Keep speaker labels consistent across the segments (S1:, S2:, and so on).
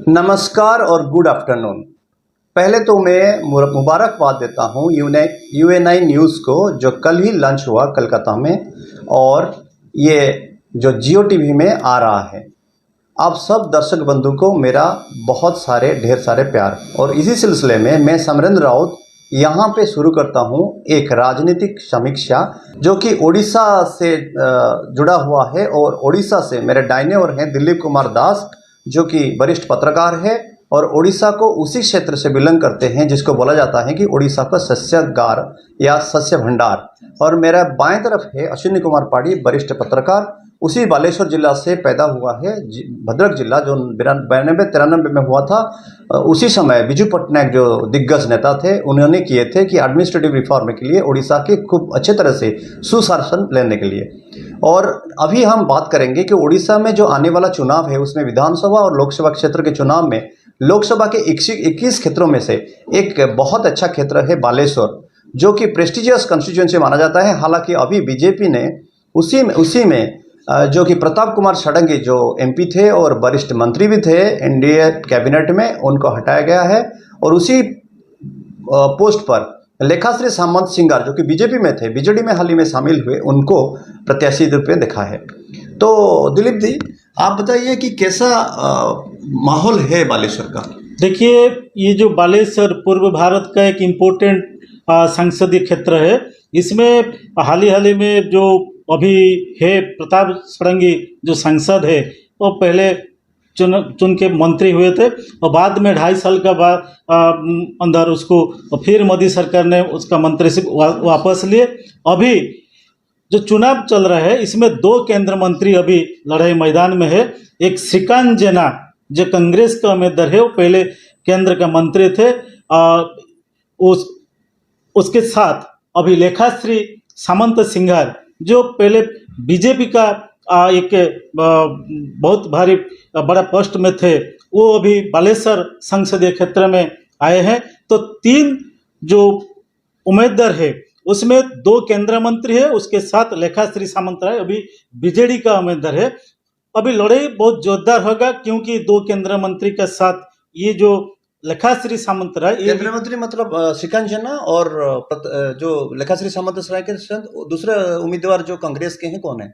S1: नमस्कार और good afternoon. पहले तो मैं मुबारकबाद देता हूँ यूएनआई न्यूज़ को, जो कल ही लॉन्च हुआ कलकत्ता में, और ये जो जियो टीवी में आ रहा है। आप सब दर्शक बंधु को मेरा बहुत सारे ढेर सारे प्यार। और इसी सिलसिले में मैं समरेंद्र राउत यहाँ पे शुरू करता हूँ एक राजनीतिक समीक्षा, जो कि उड़ीसा से जुड़ा हुआ है। और उड़ीसा से मेरे दाहिने ओर हैं दिलीप कुमार दास, जो कि वरिष्ठ पत्रकार है और उड़ीसा को उसी क्षेत्र से बिलोंग करते हैं जिसको बोला जाता है कि उड़ीसा का शस्यगार या शस्य भंडार। और मेरा बाएं तरफ है अश्विनी कुमार पाड़ी, वरिष्ठ पत्रकार, उसी बालेश्वर जिला से पैदा हुआ है। भद्रक जिला जो 92-93 में हुआ था, उसी समय बिजू पटनायक जो दिग्गज नेता थे, उन्होंने किए थे कि एडमिनिस्ट्रेटिव रिफॉर्म के लिए उड़ीसा के खूब अच्छे तरह से सुशासन लेने के लिए। और अभी हम बात करेंगे कि उड़ीसा में जो आने वाला चुनाव है उसमें विधानसभा और लोकसभा क्षेत्र के चुनाव में लोकसभा के 21 क्षेत्रों में से एक बहुत अच्छा क्षेत्र है बालेश्वर, जो कि प्रेस्टिजियस कॉन्स्टिट्यूएंसी माना जाता है। हालांकि अभी बीजेपी ने उसी में जो कि प्रताप कुमार षडंगी जो एमपी थे और वरिष्ठ मंत्री भी थे एनडीए कैबिनेट में, उनको हटाया गया है। और उसी पोस्ट पर लेखाश्री सामंत सिंगार, जो कि बीजेपी में थे, बीजेडी में हाल ही में शामिल हुए, उनको प्रत्याशी रूप में देखा है। तो दिलीप जी, आप बताइए कि कैसा माहौल है बालेश्वर का।
S2: देखिए, ये जो बालेश्वर पूर्व भारत का एक इम्पोर्टेंट संसदीय क्षेत्र है, इसमें हाल ही में जो अभी है प्रताप षडंगी जो सांसद है, वो पहले चुन के मंत्री हुए थे और बाद में 2.5 साल का बाद अंदर उसको फिर मोदी सरकार ने उसका मंत्रीशिप वापस लिए। अभी जो चुनाव चल रहा है इसमें 2 केंद्र मंत्री अभी लड़ाई मैदान में है। एक श्रीकांत जेना जो कांग्रेस का उम्मीदवार है, वो पहले केंद्र का मंत्री थे। उसके साथ अभी लेखाश्री सामंत सिंगार जो पहले बीजेपी का एक बहुत भारी बड़ा पोस्ट में थे, वो अभी बालेश्वर संसदीय क्षेत्र में आए हैं। तो 3 जो उम्मीदवार है उसमें 2 केंद्र मंत्री है, उसके साथ लेखाश्री सामंत राय अभी बीजेडी का उम्मीदवार है। अभी लड़ाई बहुत जोरदार होगा, क्योंकि 2 केंद्र मंत्री के साथ ये जो लेखाश्री सामंत राय,
S1: केंद्रीय मंत्री मतलब श्रीकांत जेना, और जो लेखाश्री सामंत राय के साथ दूसरे उम्मीदवार जो कांग्रेस के हैं कौन है?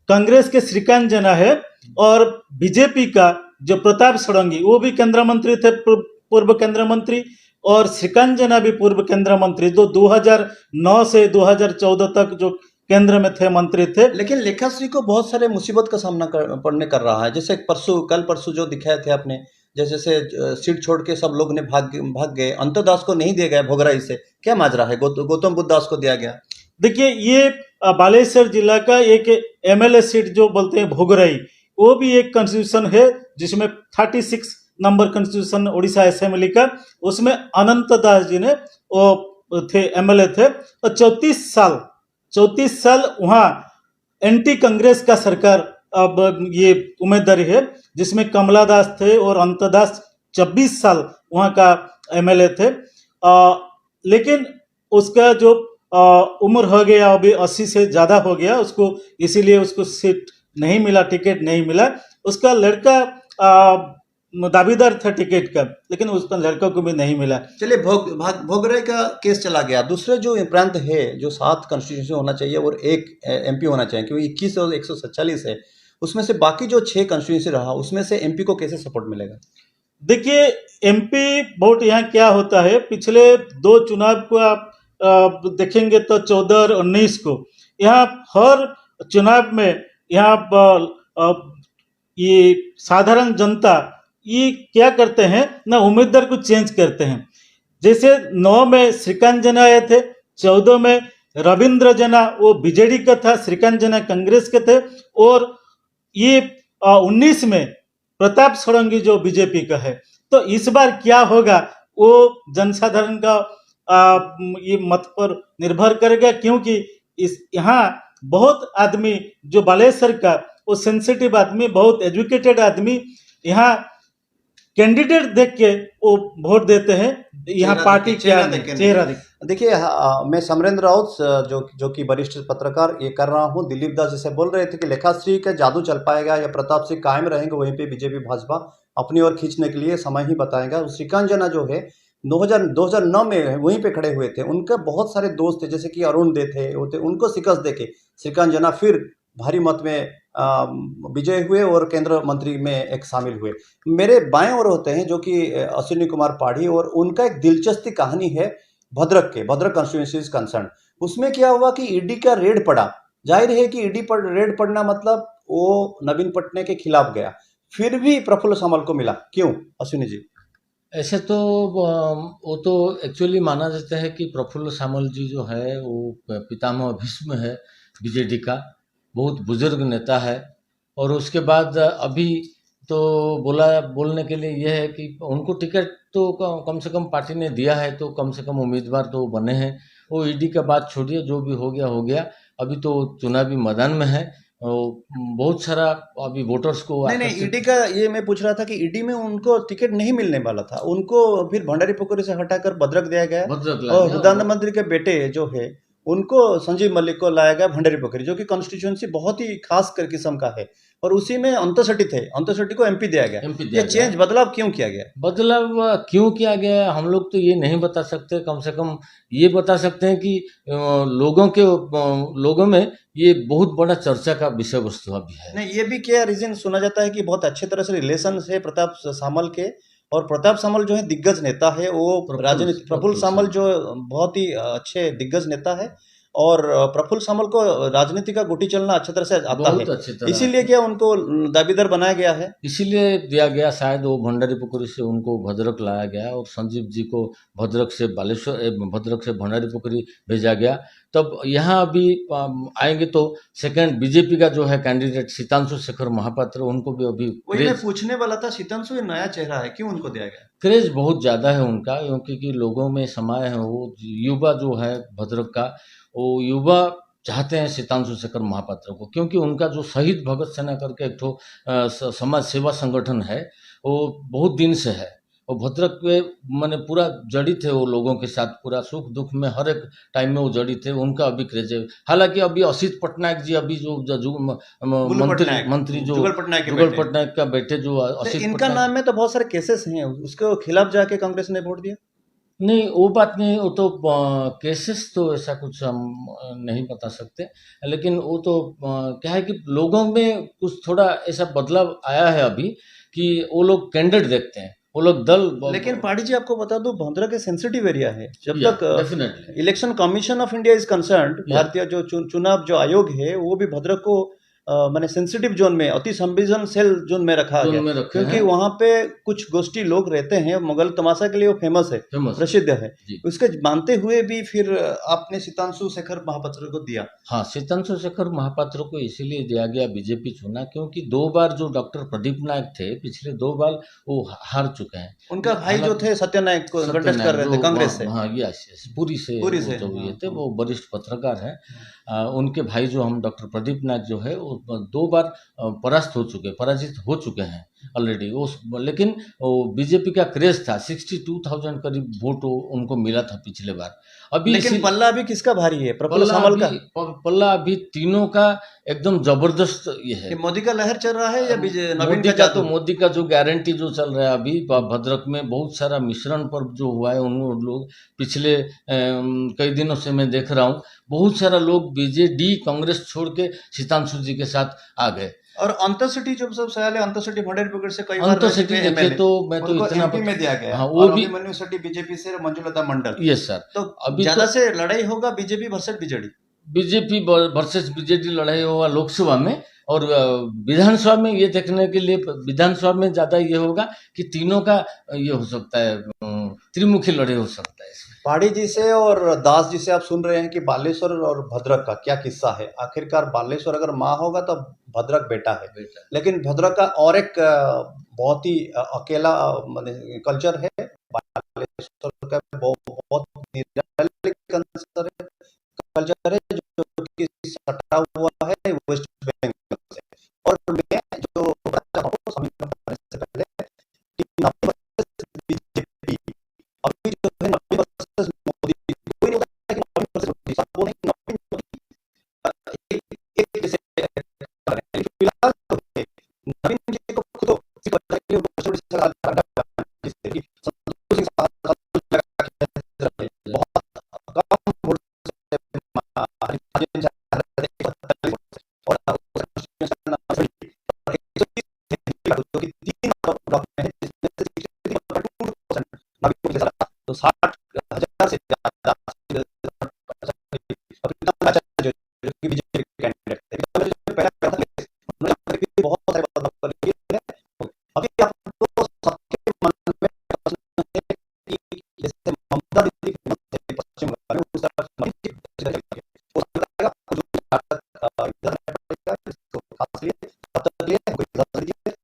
S2: कांग्रेस के श्रीकांत जेना है, और बीजेपी का जो प्रताप षडंगी वो भी केंद्र मंत्री थे, पूर्व केंद्र मंत्री, और श्रीकांत जेना भी पूर्व केंद्र मंत्री, जो 2009 से 2014 तक जो केंद्र में थे, मंत्री थे।
S1: लेकिन लेखाश्री को बहुत सारे मुसीबत का सामना कर रहा है। जैसे कल परसों जो दिखाए थे आपने, जैसे सीट छोड़ के सब लोग ने भाग गए, अंतरदास को नहीं दिया गया भोगराई से, क्या माजरा है? गौतम बुद्ध दास को दिया गया।
S2: देखिए, ये बालेश्वर जिला का एक एमएलए सीट जो बोलते हैं भोगराई, वो भी एक कॉन्स्टिट्यूशन है जिसमें 36 नंबर कॉन्स्टिट्यूशन उड़ीसा असेंबली का, उसमें अनंत दास जी ने वो थे, एमएलए थे। और 34 साल वहाँ एंटी कांग्रेस का सरकार अब ये उम्मीदवारी है, जिसमें कमला दास थे और अनंत दास 26 साल वहाँ का एमएलए थे। लेकिन उसका जो उम्र हो गया, अभी 80 से ज़्यादा हो गया उसको, इसीलिए उसको सीट नहीं मिला, टिकट नहीं मिला। उसका लड़का दावेदार था टिकट का, लेकिन उसका लड़का को भी नहीं मिला।
S1: चलिए, भोगराई का केस चला गया। दूसरे जो प्रांत है, जो 7 कॉन्स्टिट्यूशन होना चाहिए और 1 एमपी होना चाहिए, क्योंकि 21 और 147 है, उसमें से बाकी जो 6 कॉन्स्टिट्यूंसी रहा, उसमें से एमपी को कैसे सपोर्ट मिलेगा?
S2: देखिए, एमपी वोट यहाँ क्या होता है, पिछले 2 चुनाव को आप देखेंगे तो 14 और 19 को, यहाँ हर चुनाव में यहाँ ये साधारण जनता ये क्या करते हैं ना, उम्मीदवार को चेंज करते हैं। जैसे 9 में श्रीकांत जेना आए थे, 14 में रविंद्र जेना वो बीजेडी का था, श्रीकांत जेना कांग्रेस के थे, और ये 19 में प्रताप षडंगी जो बीजेपी का है। तो इस बार क्या होगा वो जनसाधारण का ये मत पर निर्भर करेगा, क्योंकि इस यहाँ बहुत आदमी जो बालेश्वर का वो सेंसिटिव आदमी, बहुत एजुकेटेड आदमी यहाँ कैंडिडेट देख के वो वोट देते हैं, यहाँ
S1: चेहरा
S2: पार्टी
S1: देख के,
S2: क्या
S1: चेहरा
S2: नहीं,
S1: देख के नहीं।
S2: चेहरा देख।
S1: देखिए मैं समरेंद्र राउत जो कि वरिष्ठ पत्रकार ये कर रहा हूँ। दिलीप दास जैसे बोल रहे थे कि लेखाश्री का जादू चल पाएगा या प्रताप सिंह कायम रहेंगे वहीं पे बीजेपी भाजपा अपनी ओर खींचने के लिए समय ही बताएगा। श्रीकांत जना जो है 2009 में वहीं पे खड़े हुए थे, उनके बहुत सारे दोस्त थे जैसे कि अरुण दे थे, वो थे, उनको शिकस्त देके श्रीकांत जना फिर भारी मत में विजय हुए और केंद्र मंत्री में एक शामिल हुए। मेरे बाएं ओर होते हैं जो कि अश्विनी कुमार पाढ़ी, और उनका एक दिलचस्प कहानी है भद्रक कंस्टिट्यूंसी इज कंसर्न। उसमें क्या हुआ कि ईडी का रेड पड़ा। जाहिर है कि ईडी पर रेड पड़ना मतलब वो नवीन पटनायक के खिलाफ गया, फिर भी प्रफुल्ल सामल को मिला। क्यों अश्विनी जी?
S3: ऐसे तो वो तो एक्चुअली माना जाता है कि प्रफुल्ल सामल जी जो है वो पितामह भीष्म है बीजेडी का, बहुत बुजुर्ग नेता है। और उसके बाद अभी तो बोलने के लिए यह है कि उनको टिकट तो कम से कम पार्टी ने दिया है, तो कम से कम उम्मीदवार तो बने हैं। वो ईडी का बात छोड़िए, जो भी हो गया। अभी तो चुनावी मैदान में है और बहुत सारा अभी वोटर्स को
S1: नहीं ईडी का ये मैं पूछ रहा था कि ईडी में उनको टिकट नहीं मिलने वाला था, उनको फिर भंडारी पोखरी से हटाकर भद्रक दिया गया। और प्रधानमंत्री के बेटे जो है उनको संजीव मलिक को लाया गया भंडारी पोखरी, जो कि कॉन्स्टिट्यूंसी बहुत ही खास कर किस्म का है, और उसी में अंतरसटी थे, अंतरसटी को एमपी दिया गया। ये चेंज बदलाव क्यों किया गया?
S3: बदलाव क्यों किया गया हम लोग तो ये नहीं बता सकते, कम से कम ये बता सकते हैं कि लोगों में ये बहुत बड़ा चर्चा का विषय वस्तु अभी है।
S1: नहीं ये भी क्या रीजन सुना जाता है कि बहुत अच्छे तरह से रिलेशन है प्रताप सामल के, और प्रताप सामल जो है दिग्गज नेता है, वो राजनीति प्रफुल्ल सामल जो बहुत ही अच्छे दिग्गज नेता है, और प्रफुल्ल सामल को राजनीति का गुटी चलना अच्छी तरह से आता है, इसीलिए क्या उनको दावेदार बनाया गया है,
S3: इसीलिए दिया गया शायद। वो भंडारी पोखरी से उनको भद्रक लाया गया और संजीव जी को भद्रक से भंडारी पोखरी भेजा गया। तब यहाँ अभी आएंगे तो सेकंड बीजेपी का जो है कैंडिडेट सीतांशु शेखर महापात्र, उनको भी अभी
S1: वही मैं पूछने वाला था। सीतांशु नया चेहरा है, क्यों उनको दिया गया?
S3: क्रेज बहुत ज़्यादा है उनका, क्योंकि लोगों में समाये है। वो युवा जो है भद्रक का, वो युवा चाहते हैं सीतांशु शेखर महापात्र को, क्योंकि उनका जो शहीद भगत सेना करके एक ठो समाज सेवा संगठन है, वो बहुत दिन से है। और भद्रक के माने पूरा जड़ित है वो लोगों के साथ, पूरा सुख दुख में हर एक टाइम में वो जड़ित है। उनका अभी क्रेज है। हालांकि अभी असित पटनायक जी अभी मंत्री जो जुगल पटनायक का बेटे जो
S1: असित, इनका नाम में तो बहुत सारे केसेस हैं, उसके खिलाफ जाके कांग्रेस ने वोट दिया।
S3: नहीं वो बात नहीं, वो तो केसेस तो ऐसा कुछ हम नहीं बता सकते, लेकिन वो तो क्या है कि लोगों में कुछ थोड़ा ऐसा बदलाव आया है अभी कि वो लोग कैंडिडेट देखते हैं, वो लोग दल।
S1: लेकिन पाड़ी जी आपको बता दूं भद्रक के सेंसिटिव एरिया है, जब तक election commission of India is concerned, भारतीय जो चुनाव जो आयोग है वो भी भद्रक को मैंने सेंसिटिव जोन में, अति संवेदनशील जोन में रखा गया, क्योंकि वहां पे कुछ गोष्ठी लोग रहते हैं। मुगल तमाशा के लिए वो फेमस है, प्रसिद्ध है। उसके मानते हुए भी फिर आपने सीतांशु शेखर महापात्र को दिया।
S3: हाँ, सीतांशु शेखर महापात्र को इसीलिए दिया गया, बीजेपी चुना, क्योंकि 2 बार जो डॉक्टर प्रदीप नायक थे पिछले 2 बार वो हार चुके हैं।
S1: उनका भाई जो थे सत्य नायक को कंटेस्ट कर रहे थे कांग्रेस से।
S3: हाँ यस, पूरी से जो ये थे वो वरिष्ठ पत्रकार हैं। उनके भाई जो हम डॉक्टर प्रदीप नायक जो है वो 2 बार पराजित हो चुके हैं ऑलरेडी वो। लेकिन वो बीजेपी का क्रेज था, 62,000 करीब वोट उनको मिला था पिछले बार। अभी
S1: लेकिन पल्ला अभी किसका भारी है? प्रफुल्ल सामल का
S3: पल्ला अभी तीनों का एकदम जबरदस्त ये है।
S1: मोदी का लहर चल रहा है या
S3: मोदी का? तो मोदी का जो गारंटी जो चल रहा है अभी भद्रक में, बहुत सारा मिश्रण पर जो हुआ है, उन लोग पिछले कई दिनों से मैं देख रहा हूँ, बहुत सारा लोग बीजेडी कांग्रेस छोड़ के सीतांशु जी के साथ आ गए।
S1: और अंतरसिटी जो सब सवाल है, अंतरसिटी भंडारी पोखरी से कई
S3: बार देखे तो मैं तो इतना
S1: एमपी में दिया गया।
S3: हाँ, वो भी
S1: यूनिवर्सिटी बीजेपी से मंजुलता मंडल।
S3: Yes sir.
S1: तो अभी ज्यादा से लड़ाई होगा BJP versus BJD,
S3: BJP versus BJD लड़ाई होगा लोकसभा में। और विधानसभा में ये देखने के लिए, विधानसभा में ज्यादा ये होगा कि तीनों का ये हो सकता है, त्रिमुखी लड़ाई हो सकता है।
S1: पाड़ी जी से और दास जी से आप सुन रहे हैं कि बालेश्वर और भद्रक का क्या किस्सा है। आखिरकार बालेश्वर अगर माँ होगा तो भद्रक बेटा है, लेकिन भद्रक का और एक बहुत ही अकेला कल्चर है। बालेश्वर का बहुत कल्चर है जो कि सटा हुआ है वेस्ट बंगाल से। और मैं जो से पहले अपने